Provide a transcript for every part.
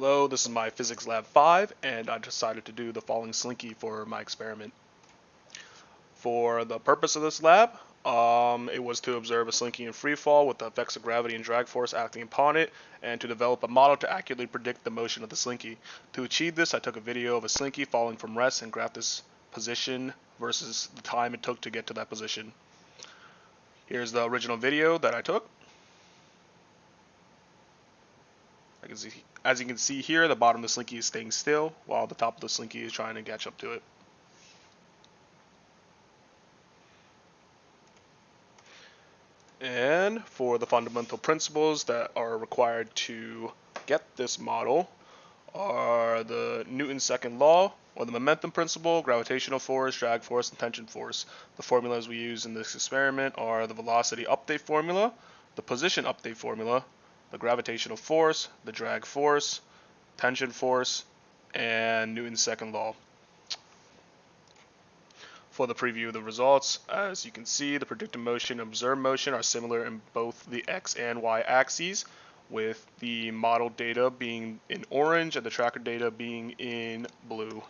Hello, this is my Physics Lab 5, and I decided to do the following slinky for my experiment. For the purpose of this lab, it was to observe a slinky in free fall with the effects of gravity and drag force acting upon it, and to develop a model to accurately predict the motion of the slinky. To achieve this, I took a video of a slinky falling from rest and graphed its position versus the time it took to get to that position. Here's the original video that I took. As you can see here, the bottom of the slinky is staying still, while the top of the slinky is trying to catch up to it. And for the fundamental principles that are required to get this model are the Newton's second law, or the momentum principle, gravitational force, drag force, and tension force. The formulas we use in this experiment are the velocity update formula, the position update formula, the gravitational force, the drag force, tension force, and Newton's second law. For the preview of the results, as you can see, the predicted motion and observed motion are similar in both the x and y axes, with the model data being in orange and the tracker data being in blue.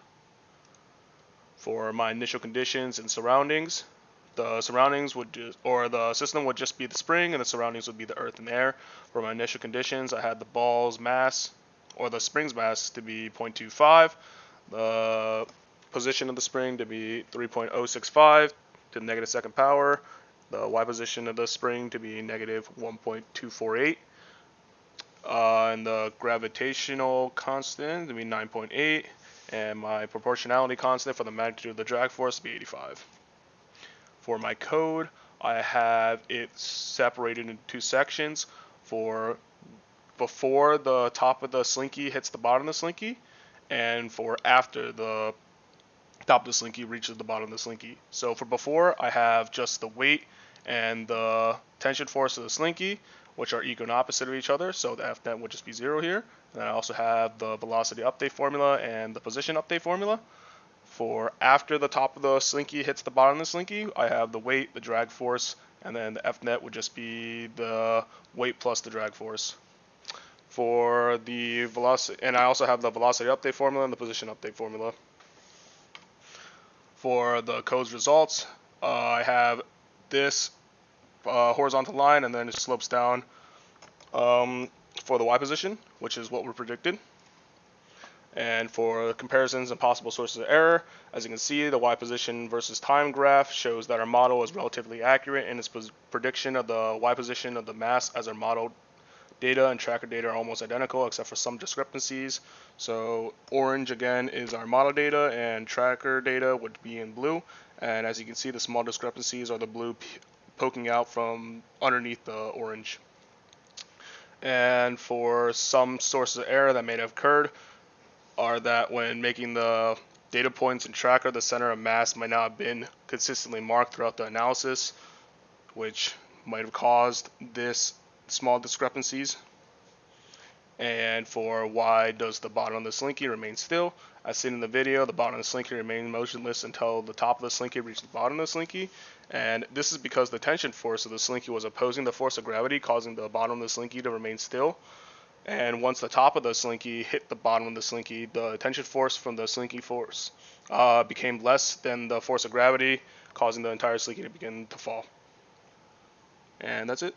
For my initial conditions and surroundings, the surroundings would just, or the system would just be the spring and the surroundings would be the earth and air. For my initial conditions, I had the ball's mass, or the spring's mass, to be 0.25, the position of the spring to be 3.065 to the negative second power, the y position of the spring to be negative 1.248, and the gravitational constant to be 9.8, and my proportionality constant for the magnitude of the drag force to be 85. For my code, I have it separated into two sections for before the top of the slinky hits the bottom of the slinky, and for after the top of the slinky reaches the bottom of the slinky. So for before, I have just the weight and the tension force of the slinky, which are equal and opposite of each other, so the F net would just be 0 here. And I also have the velocity update formula and the position update formula. For after the top of the slinky hits the bottom of the slinky, I have the weight, the drag force, and then the F net would just be the weight plus the drag force. For the velocity, and I also have the velocity update formula and the position update formula. For the code's results, I have this horizontal line, and then it slopes down for the y position, which is what we're predicted. And for comparisons and possible sources of error, as you can see, the y position versus time graph shows that our model is relatively accurate in its prediction of the y position of the mass, as our model data and tracker data are almost identical except for some discrepancies. So orange again is our model data, and tracker data would be in blue. And as you can see, the small discrepancies are the blue poking out from underneath the orange. And for some sources of error that may have occurred are that when making the data points in tracker, the center of mass might not have been consistently marked throughout the analysis, which might have caused this small discrepancies. And for why does the bottom of the slinky remain still, as seen in the video, the bottom of the slinky remained motionless until the top of the slinky reached the bottom of the slinky, and this is because the tension force of the slinky was opposing the force of gravity, causing the bottom of the slinky to remain still. And once the top of the slinky hit the bottom of the slinky, the tension force from the slinky force became less than the force of gravity, causing the entire slinky to begin to fall. And that's it.